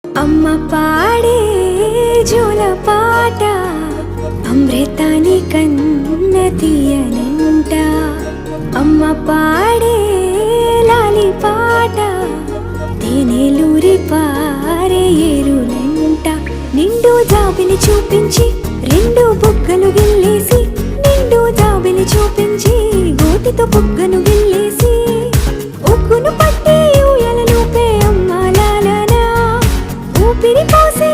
అమ్మ పాడే జోల పాట అమృతాని కన్న తీయనంట. అమ్మ పాడే లాలి పాట తేనెలూరి పారే ఏరులంట. నిండు జాబిలి చూపించి రెండు బుగ్గలు గిల్లేసి, నిండు జాబిలి చూపించి గోటితో బుగ్గను గిల్లేసి, ఉగ్గును పట్టి ఊయలలోపే అమ్మ లాలనా ఊపిరి పోసే